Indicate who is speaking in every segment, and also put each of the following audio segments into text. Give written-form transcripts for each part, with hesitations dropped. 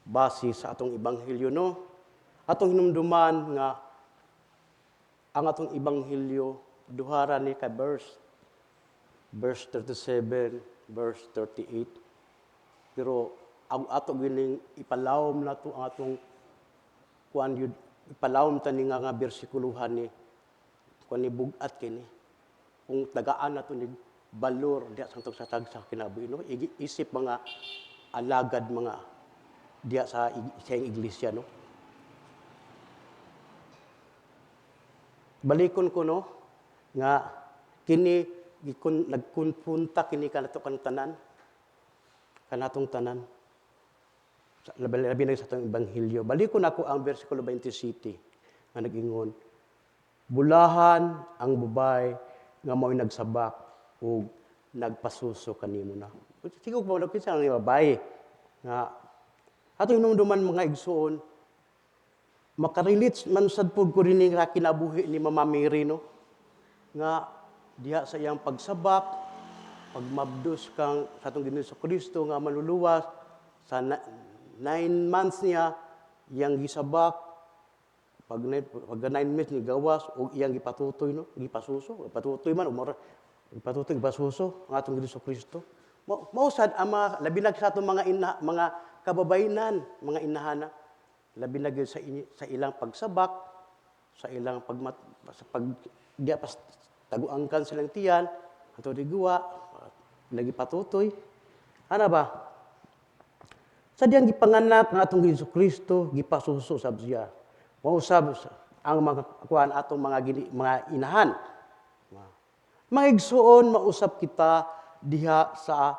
Speaker 1: base sa atong Ebanghelyo, no? Atong hinumduman nga ang atong Ebanghelyo duhara ni ka verse 37, verse 38. Pero ang ato gining ipalawom nato ang atong kuan yun, ipalawom tani nga bersikuluhan ni kuan ni bugat kini. Kung tagaan nato ni balor diya sa tagsa kinabuhi, no? Isip mga alagad mga diya sa iglesia, no? Balikon ko, no, nga kini nagkunpunta kini kanato kanatong tanan. Labi na sa atong Ebanghelyo. Balikon ako ang versikulo 27 nga nag-ingon, bulahan ang babay nga mao'y nagsabak o nagpasuso kanimo na. Siguro mo kinsa ang babay nga atong hinumduman mga igsoon, makarelate man sad pud ko rin nga kinabuhi ni Mama Mary, no? Nga diha sa iyang pagsabak, pagmabdos kang sa atong Ginoong Kristo nga maluluwas sa 9 months niya iyang gisabak, pag 9 months ni gawas o iyang gipatutoy, no? Gipasuso, patutoy man umara, gipatutoy gipasuso ang atong Ginoong Kristo. Mausad ang mga labi na sa atong mga kababayenan, mga inahana, labi na sa ilang pagsabak, sa ilang diya pas taguangkan silang tiyan, ato diguwa, lagi patutoy. Ano ba? Sa diyang gipanganak ng atong Ginoong Kristo, gipasuso sab siya. Mausab ang mga kuan atong mga inahan. Mga igsuon, mausap kita diha sa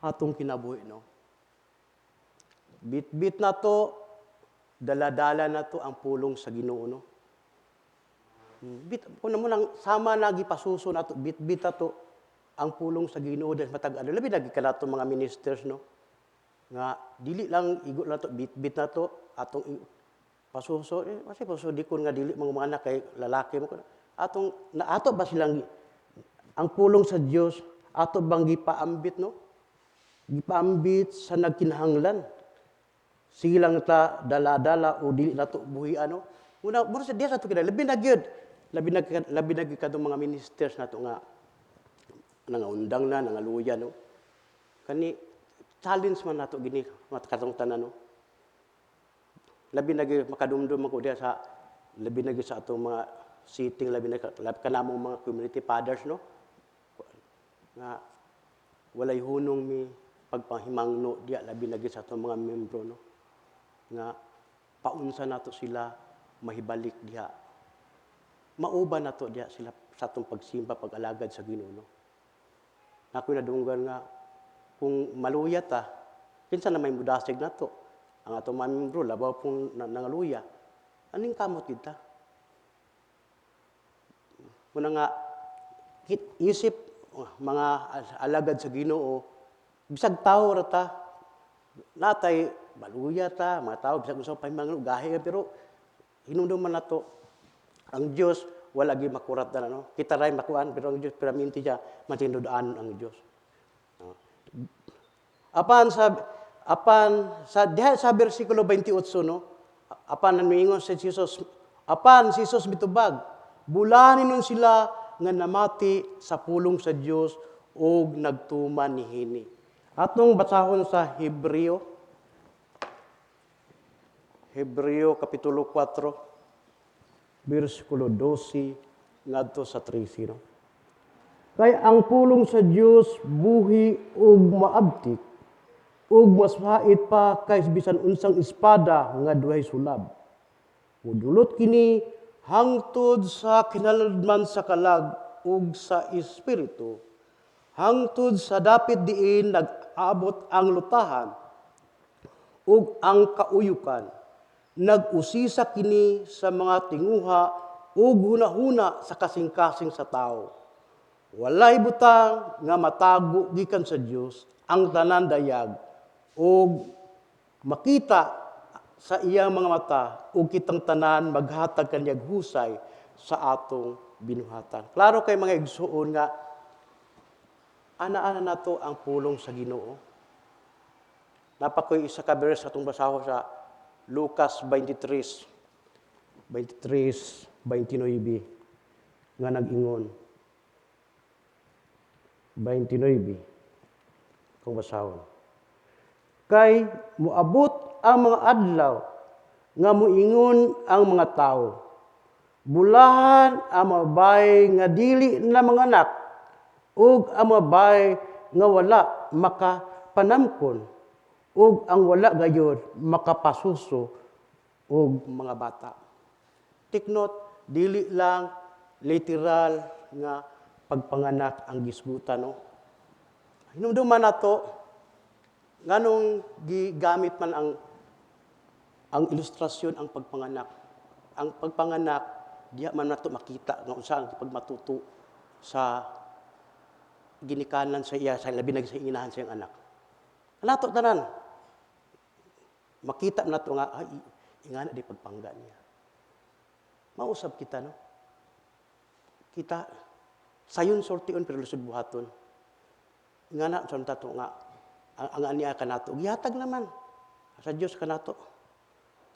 Speaker 1: atong kinabuhi, no? Bit-bit na to, dala-dala na to ang pulong sa Ginoo, no? Kung mo nang sama na gipasuso na to, bit-bit na to ang pulong sa Ginoo dahil matag-ano. Labi lagi ka na to mga ministers, no? Nga dili lang igo na to, bit-bit na to atong pasuso. Kasi pasudikon nga dili mga anak kay lalaki mo. Ato ba silang ang pulong sa Dios ato bang gipaambit, no? Gipaambit sa nagkinahanglan. Sige lang ta dala-dala o dili nato buhi, ano. Muna sa diya sa to kina labi na gyud. Labi na gyud kadtong mga ministers nato nga nangaundang na nangaluya, no. Kani challenge man nato gini mga katong tanan, no. Labi na gyud makadumdum ako diya sa labi na gyud sa atong mga sitting, labi kanamong mga community fathers, no. Nga walay hunong mi pagpahimangno diya labi na gyud sa atong mga membro, no. Nga paunsa nato sila mahibalik diha. Mauban nato diha sila sa atong pagsimba, pag-alagad sa Ginoo, no. Ako'y nadunggan nga kung maluya ta, kinsa na may mudasig nato ang atong mga membro labaw pong nangaluya. Aning kamot kita? Muna nga isip mga alagad sa Ginoo, bisag tawo ra ta, natay maluya ta, mga tao bisag usa pa mga gahi, pero hinumduman nato ang Dios wala gi makurat na, no. Kita ray makuan pero ang Dios piraminti siya matinudaan ang Dios. Apan sa diha sa bersikulo 28, no. Apan namingon si Jesus, apan si Jesus mitubag, bulahanin nun sila nga namati sa pulong sa Dios ug nagtuman niini. Atong basahon sa Hebreo kapitulo 4 versikulo 12 ngadto sa 13, no. Kay ang pulong sa Dios buhi ug maabtik ug mas hait pa kay bisan unsang espada nga duhay sulab. Mudulot kini hangtod sa kinaladman sa kalag ug sa espiritu, hangtod sa dapit diin nag-abot ang lutahan ug ang kauyukan. Nag-usisa kini sa mga tinguha ug hunahuna sa kasing-kasing sa tao. Walay butang nga matago gikan sa Dios ang tanan dayag ug makita sa iyang mga mata ug kitang tanan maghatag kanyang husay sa atong binuhatan. Klaro kay mga igsuon nga ana-ana nato ang pulong sa Ginoo. Napakoy isa ka verse atong basaho sa Lucas 23:29 nga nag-ingon. 29 kung basahon. Kay moabot ang mga adlaw nga moingon ang mga tao. Bulahan ang mga bahay nga dili na mga anak ug ang mga bahay nga wala makapanamkon ug ang wala gayud makapasuso ug mga bata. Take note, dili lang literal nga pagpanganak ang gisgutan, no? Hinumduman nato nganong gigamit man ang ilustrasyon ang pagpanganak. Ang pagpanganak diha man nato makita nga unsa ang pagmatuto sa ginikanan sa iya sa labi sa inahan sa iyang anak. Nato tanan makita nato nga ay ingana di pagpangga niya. Mausab kita, no? Kita sayon sortion pero lusod buhaton. Ingana sa tato nga ang aniya kanato gihatag naman sa Dios kanato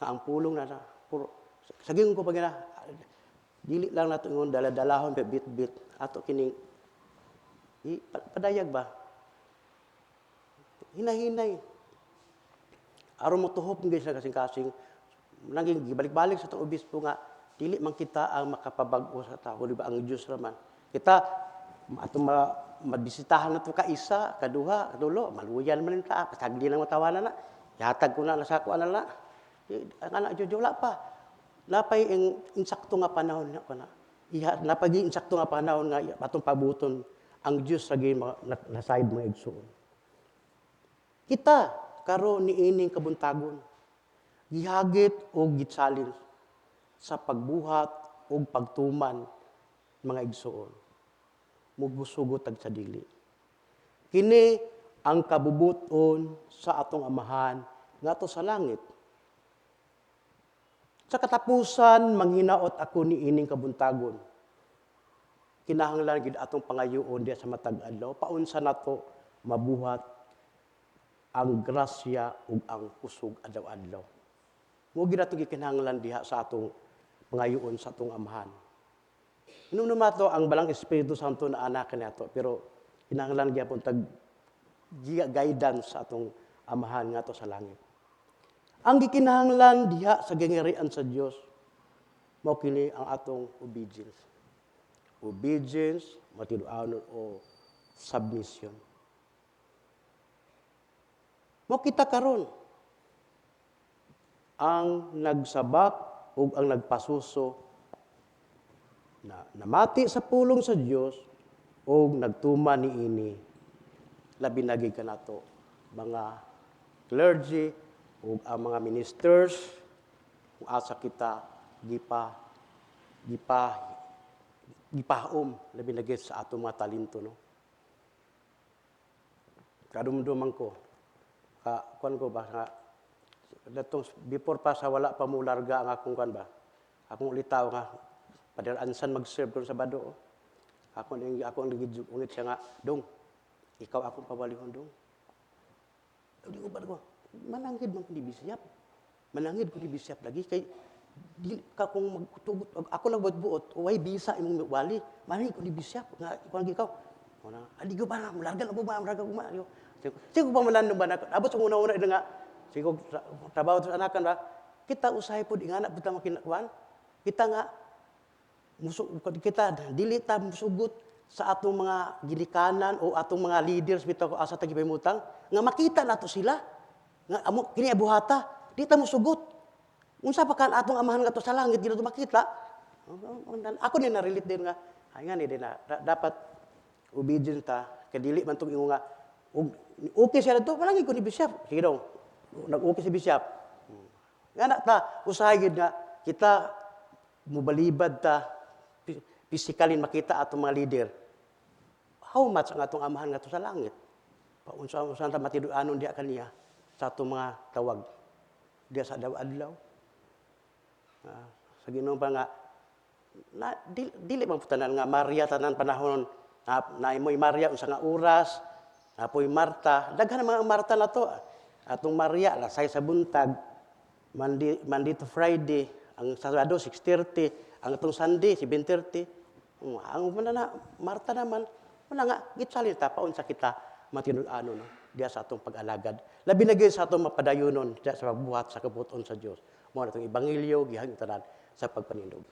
Speaker 1: nga ang pulong na puro saging ko pagina dili lang nato ingon dala-dalahon bit-bit ato kining padayag ba hinahinay aron mo tuhop ng sa kasing-kasing naging gibalik-balik sa tong obispo nga dili man kita ang makapabag-o sa tao di ba ang Dios raman kita atong mabisitahan na ito ka isa, kaduha, kadulo, maluyan man yung taa, pasagli lang matawanan na, yatag ko na, nasako na na, ang anak Diyo, wala pa. Napay ang insakto nga panahon na, napay insakto nga panahon nga, atong pabuton, ang Diyos sa nasayad mga igsoon. Kita, karon ni ining kabuntagon, gihagit o gitsalin sa pagbuhat o pagtuman mga igsoon. Mugusugot ag sa dili. Kini ang kabubuton sa atong amahan ngadto sa langit. Sa katapusan manghinaot ako ni ining kabuntagon. Kinahanglan gid atong pangayoon diha sa matag adlaw paunsa nato mabuhat ang grasya ug ang kusog adlaw-adlaw. Mo gid ato gikinahanglan diha sa atong pangayoon sa atong amahan. Nung nato ang balang Espiritu Santo na anak nato pero kinahanglan gyapon tag guidance sa atong amahan ngadto sa langit. Ang gikinahanglan diha sa gingirian sa Dios mao kini ang atong obedience. Obedience matinuan o submission. Mo kita karon ang nagsabak ug ang nagpasuso na namati sa pulong sa Dios o nagtuma ni ini labi nagig kanato mga clergy o ang mga ministers kung asa kita gipahom labi nagig sa ato mga talento, no? Kadumduman ko kuan ko ba nga datong before pa sa wala pa mo larga ang akong kuan ba akong litaw nga padalansan mag-serve ko sa Sabado. Ako ang nagid siya nga, Dong, ikaw akong pawalihon, Dong. Di ko ba ko, manangid man ko ni Bisyap. Manangid ko ni Bisyap lagi. Kay, di ka kung magtugot, ako lang buot-buot, uway bisa imong wali. Manangid ko ni Bisyap, nga ikaw ang ikaw. Adi ko ba na, mulargan ako ba, mulargan ko ba. Sigo pa malandong ba na, abot sa una-una nga, sigo trabaho sa anakan ba, kita usahay po, ingana po tayo makinakuan. Kita nga, kita dili ta musugot sa atong mga ginikanan o atong mga leaders bitaw ko asa tagipahimutang nga makita nato sila nga amo kini buhata di ta musugot unsa pa kan atong amahan ngadto sa langit dili makita ako ni na-relate din nga ay nga ni din na dapat obedient ta kay dili man tong ingon nga okay siya dito palagi ko ni Bishop sige dong nag-okay si Bishop nga na ta usahay gid nga kita mubalibad ta physically makita atong mga leader. How much ang atong amahan ngadto sa langit? Paunsa ta matiduanon diha kaniya sa atong mga tawag diha sa adlaw-adlaw. Sa Ginoo pa nga dili man putanan nga Maria tanan panahon na imoy Maria unsa nga oras, apoy Marta, daghan mga Marta na to. Atong Maria, lasay sa buntag, Monday to Friday, ang Sabado 6:30, ang atong Sunday 7:30. Ang Marta naman, wala nga, gitsalin ta, paun sa kita, matinud-ano, no? Diya sa atong pag-alagad. Labi na gyud sa atong mapadayunon, diya sa pagbuhat sa kabuton sa Dios. Mo na itong Ebanghelyo, gihang tanan sa pagpanindog.